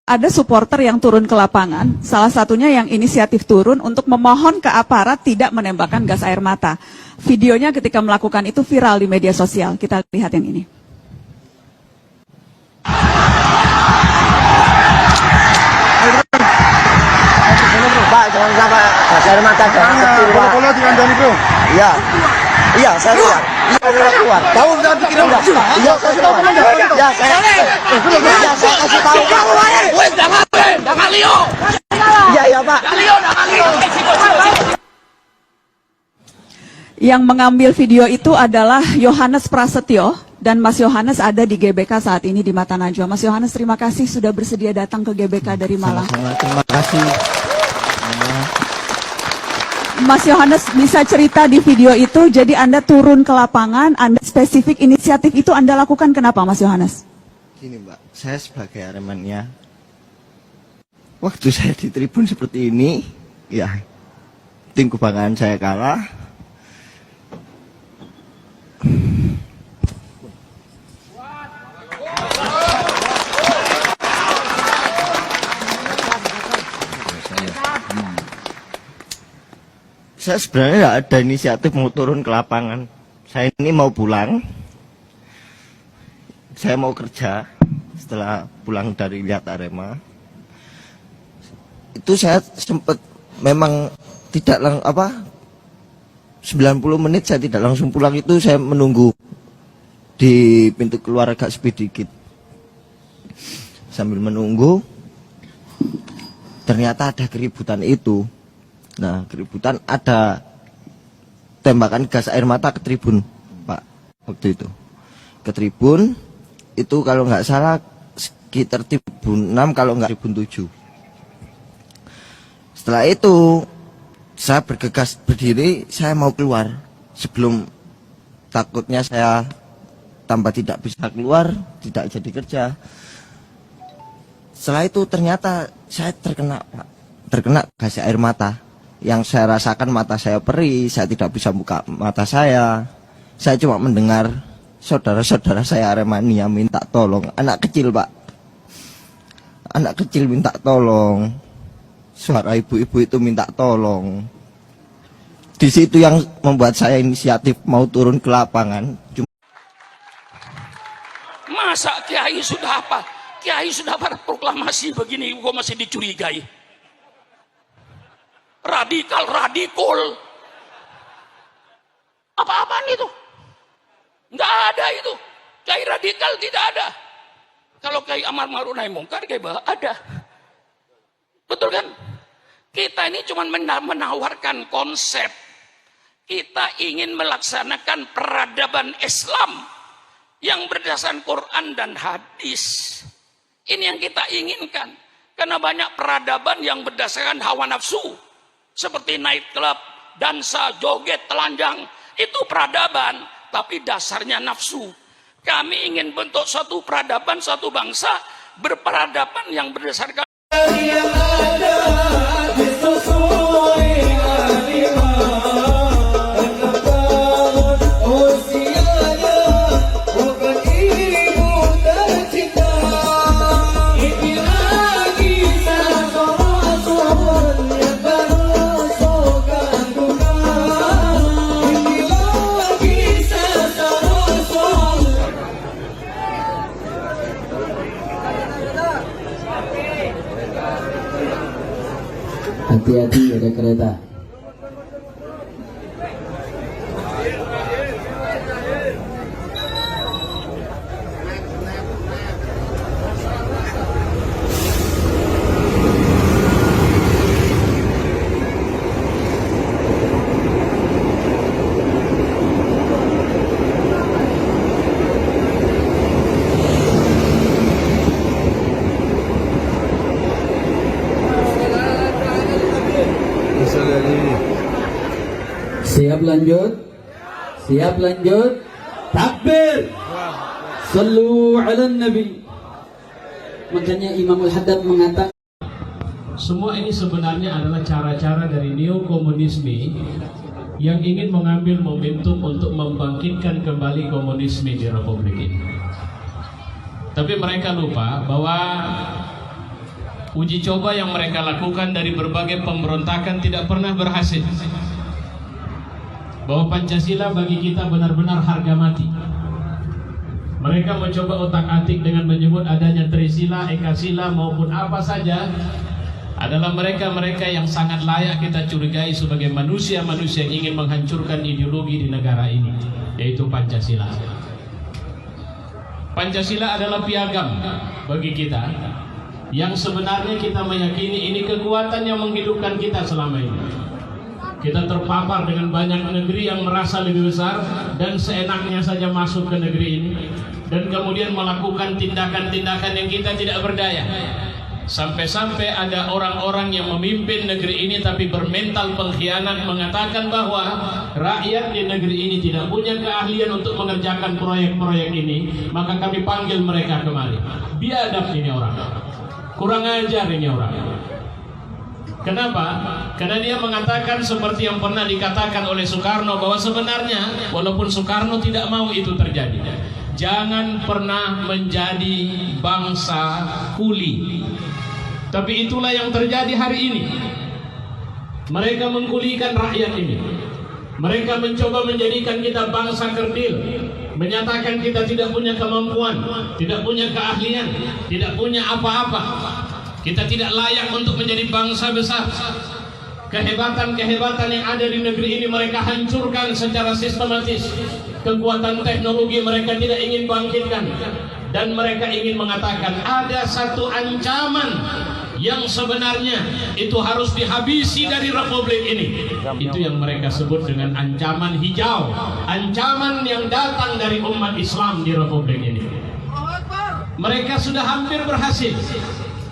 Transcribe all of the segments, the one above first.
ada supporter yang turun ke lapangan, salah satunya yang inisiatif turun untuk memohon ke aparat tidak menembakkan gas air mata. Videonya ketika melakukan itu viral di media sosial. Kita lihat yang ini. Pak, jangan sampai gas air mata, jangan kecil, Pak. Bola dikandani, Bro. Iya. Iya, saya keluar. Iya, saya keluar. Tahu jangan pikirin enggak? Iya, saya tahu. Ya, saya kasih tahu, Pak. Wes, jangan Leo. Iya, Pak. Jangan Leo. Yang mengambil video itu adalah Yohanes Prasetyo, dan Mas Yohanes ada di GBK saat ini di Mata Najwa. Mas Yohanes, terima kasih sudah bersedia datang ke GBK dari Malang. Sama-sama, terima kasih. Mas Yohanes, bisa cerita di video itu, jadi Anda turun ke lapangan, Anda spesifik inisiatif itu Anda lakukan kenapa, Mas Yohanes? Gini, Mbak, saya sebagai Aremania, waktu saya di tribun seperti ini, ya, tim kebanggaan saya kalah. Saya sebenarnya nggak ada inisiatif mau turun ke lapangan. Saya ini mau pulang. Saya mau kerja setelah pulang dari lihat Arema. Itu saya sempat memang tidak 90 menit saya tidak langsung pulang, itu saya menunggu di pintu keluar agak sepi dikit. Sambil menunggu, ternyata ada keributan itu. Nah, keributan ada tembakan gas air mata ke tribun, Pak, waktu itu. Ke tribun, itu kalau nggak salah sekitar tribun 6, kalau nggak tribun 7. Setelah itu, saya bergegas berdiri, saya mau keluar. Sebelum takutnya saya tambah tidak bisa keluar, tidak jadi kerja. Setelah itu ternyata saya terkena, Pak, terkena gas air mata. Yang saya rasakan mata saya perih, saya tidak bisa buka mata saya. Saya cuma mendengar saudara-saudara saya Aremania minta tolong. Anak kecil, Pak. Anak kecil minta tolong. Suara ibu-ibu itu minta tolong. Di situ yang membuat saya inisiatif mau turun ke lapangan. Masa Kiai sudah apa? Kiai sudah berproklamasi begini, kok masih dicurigai? Radikal. Apa-apaan itu? Nggak ada itu. Kiai radikal tidak ada. Kalau Kiai amar ma'ruf nahi mungkar, Kiai ada. Betul kan? Kita ini cuma menawarkan konsep. Kita ingin melaksanakan peradaban Islam yang berdasarkan Quran dan hadis. Ini yang kita inginkan. Karena banyak peradaban yang berdasarkan hawa nafsu. Seperti night club, dansa, joget, telanjang. Itu peradaban, tapi dasarnya nafsu. Kami ingin bentuk suatu peradaban, suatu bangsa berperadaban yang berdasarkan hati-hati ada kereta. Siap lanjut? Siap lanjut? Takbir! Sallu ala Nabi. Makanya Imam Al-Haddad mengatakan, semua ini sebenarnya adalah cara-cara dari neokomunisme yang ingin mengambil momentum untuk membangkitkan kembali komunisme di Republik ini. Tapi mereka lupa bahwa Uji coba yang mereka lakukan dari berbagai pemberontakan tidak pernah berhasil. Bahwa Pancasila bagi kita benar-benar harga mati. Mereka mencoba otak-atik dengan menyebut adanya Trisila, Ekasila maupun apa saja adalah mereka-mereka yang sangat layak kita curigai sebagai manusia-manusia yang ingin menghancurkan ideologi di negara ini, yaitu Pancasila. Pancasila adalah piagam bagi kita yang sebenarnya kita meyakini ini kekuatan yang menghidupkan kita selama ini. Kita terpapar dengan banyak negeri yang merasa lebih besar dan seenaknya saja masuk ke negeri ini, dan kemudian melakukan tindakan-tindakan yang kita tidak berdaya. Sampai-sampai ada orang-orang yang memimpin negeri ini tapi bermental pengkhianat, mengatakan bahwa rakyat di negeri ini tidak punya keahlian untuk mengerjakan proyek-proyek ini, maka kami panggil mereka kemari. Biadab ini orang, kurang ajar ini orang. Kenapa? Karena dia mengatakan seperti yang pernah dikatakan oleh Soekarno, bahwa sebenarnya walaupun Soekarno tidak mau itu terjadi, jangan pernah menjadi bangsa kuli. Tapi itulah yang terjadi hari ini. Mereka mengkulikan rakyat ini. Mereka mencoba menjadikan kita bangsa kerdil, menyatakan kita tidak punya kemampuan, tidak punya keahlian, tidak punya apa-apa. Kita tidak layak untuk menjadi bangsa besar. Kehebatan-kehebatan yang ada di negeri ini mereka hancurkan secara sistematis. Kekuatan teknologi mereka tidak ingin bangkitkan. Dan mereka ingin mengatakan ada satu ancaman yang sebenarnya itu harus dihabisi dari republik ini. Itu yang mereka sebut dengan ancaman hijau. Ancaman yang datang dari umat Islam di republik ini. Mereka sudah hampir berhasil.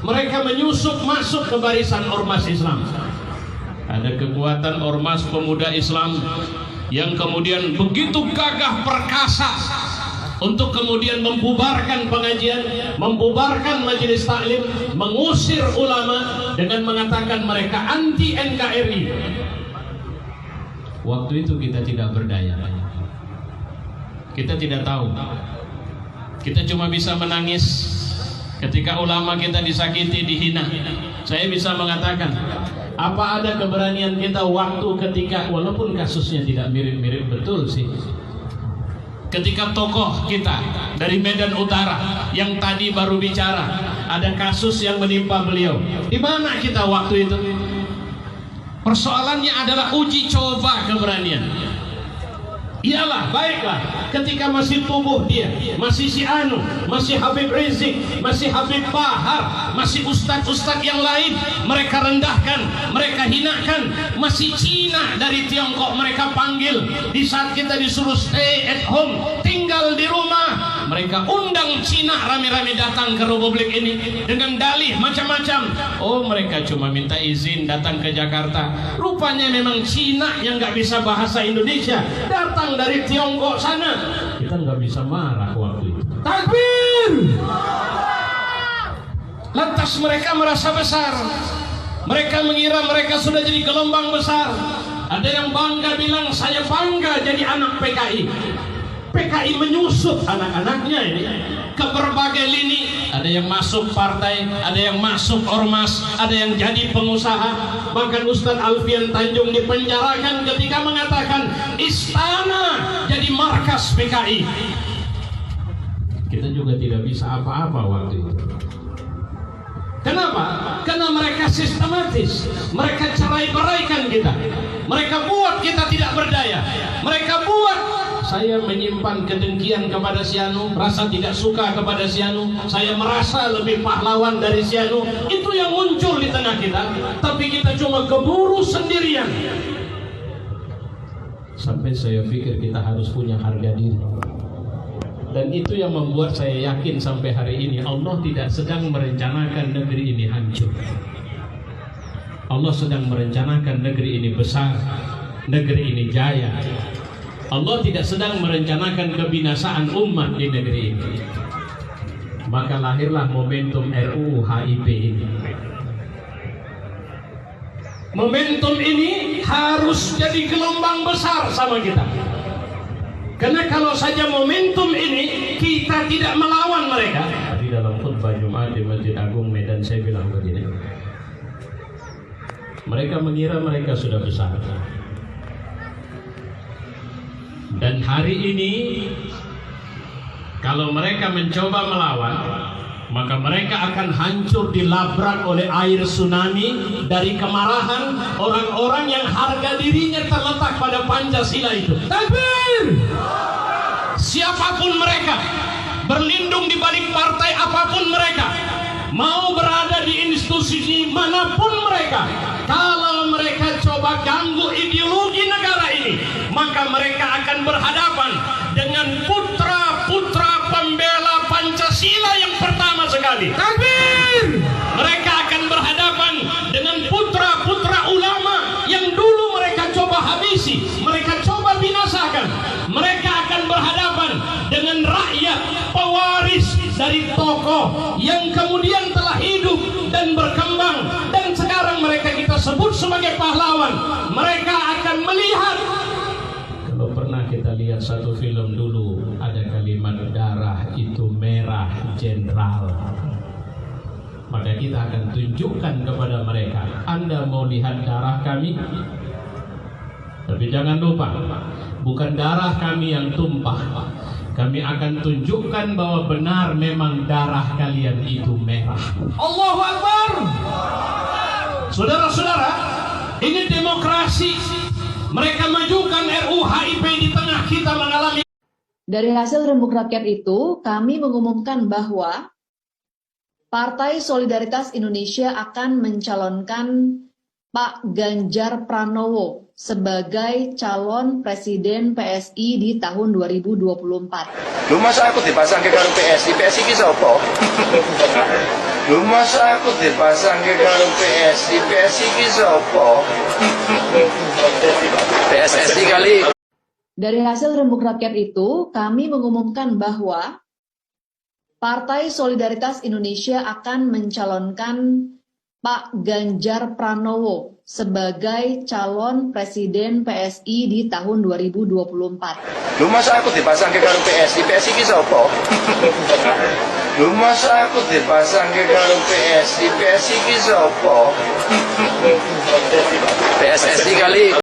Mereka menyusup masuk ke barisan ormas Islam. Ada kekuatan ormas pemuda Islam yang kemudian begitu gagah perkasa untuk kemudian membubarkan pengajian, membubarkan majelis taklim, mengusir ulama dengan mengatakan mereka anti NKRI. Waktu itu kita tidak berdaya. Kita tidak tahu. Kita cuma bisa menangis ketika ulama kita disakiti, dihina. Saya bisa mengatakan, apa ada keberanian kita waktu ketika, walaupun kasusnya tidak mirip-mirip betul sih, ketika tokoh kita dari Medan Utara yang tadi baru bicara, ada kasus yang menimpa beliau. Di mana kita waktu itu? Persoalannya adalah uji coba keberanian. Iyalah, baiklah, ketika masih tubuh dia, masih si Anu, masih Habib Rizik, masih Habib Bahar, masih ustadz-ustadz yang lain, mereka rendahkan, mereka hinakan. Masih Cina dari Tiongkok mereka panggil. Di saat kita disuruh stay at home, tinggal di rumah, mereka undang Cina rame-rame datang ke republik ini dengan dalih macam-macam. Oh, mereka cuma minta izin datang ke Jakarta. Rupanya memang Cina yang nggak bisa bahasa Indonesia datang dari Tiongkok sana. Kita nggak bisa marah waktu itu. Takbir! Lantas mereka merasa besar. Mereka mengira mereka sudah jadi gelombang besar. Ada yang bangga bilang, saya bangga jadi anak PKI. PKI menyusup anak-anaknya ini ke berbagai lini. Ada yang masuk partai, ada yang masuk ormas, ada yang jadi pengusaha. Bahkan Ustadz Alfian Tanjung dipenjarakan ketika mengatakan istana jadi markas PKI. Kita juga tidak bisa apa-apa waktu itu. Kenapa? Karena mereka sistematis. Mereka cerai-beraikan kita. Mereka buat kita tidak berdaya. Mereka buat saya menyimpan kedengkian kepada si Anu, rasa tidak suka kepada si Anu, saya merasa lebih pahlawan dari si Anu. Itu yang muncul di tengah kita. Tapi kita cuma keburu sendirian. Sampai saya pikir kita harus punya harga diri. Dan itu yang membuat saya yakin sampai hari ini Allah tidak sedang merencanakan negeri ini hancur. Allah sedang merencanakan negeri ini besar, negeri ini jaya. Allah tidak sedang merencanakan kebinasaan umat di negeri ini. Maka lahirlah momentum RUU HIP ini. Momentum ini harus jadi gelombang besar sama kita. Karena kalau saja momentum ini kita tidak melawan mereka. Di dalam khutbah Jumat di Masjid Agung Medan kemudian saya bilang begini, mereka mengira mereka sudah besar. Dan hari ini kalau mereka mencoba melawan, maka mereka akan hancur dilabrak oleh air tsunami dari kemarahan orang-orang yang harga dirinya terletak pada Pancasila itu. Takbir! Siapapun mereka, berlindung di balik partai apapun mereka, mau berada di institusi manapun mereka, kalau mereka coba ganggu ideologi negara ini, maka mereka akan berhadapan dengan putra-putra pembela Pancasila yang pertama sekali. Takbir! Mereka akan berhadapan dengan putra-putra ulama yang dulu mereka coba habisi, mereka coba binasakan. Mereka akan berhadapan dengan rakyat pewaris dari tokoh yang kemudian telah hidup dan berkembang, dan sekarang mereka kita sebut sebagai pahlawan. Mereka akan melihat. Kalau pernah kita lihat satu film dulu, ada kalimat darah itu merah jenderal, maka kita akan tunjukkan kepada mereka, Anda mau lihat darah kami? Tapi jangan lupa, bukan darah kami yang tumpah. Kami akan tunjukkan bahwa benar memang darah kalian itu merah. Allahu Akbar. Saudara-saudara, ini demokrasi. Mereka majukan RUU HIP di tengah kita mengalami. Dari hasil rembuk rakyat itu, kami mengumumkan bahwa Partai Solidaritas Indonesia akan mencalonkan Pak Ganjar Pranowo sebagai calon presiden PSI di tahun 2024. Lu masa aku dipasang ke karo PSI ki sapa? Lu masa aku dipasang ke karo PSI ki sapa? PSSI kali. Dari hasil rembuk rakyat itu, kami mengumumkan bahwa Partai Solidaritas Indonesia akan mencalonkan Pak Ganjar Pranowo sebagai calon presiden PSI di tahun 2024. Lu masa aku dipasang ke karo PSI ki sapa? Lu masa aku dipasang ke karo PSI ki sapa? PSSI kali.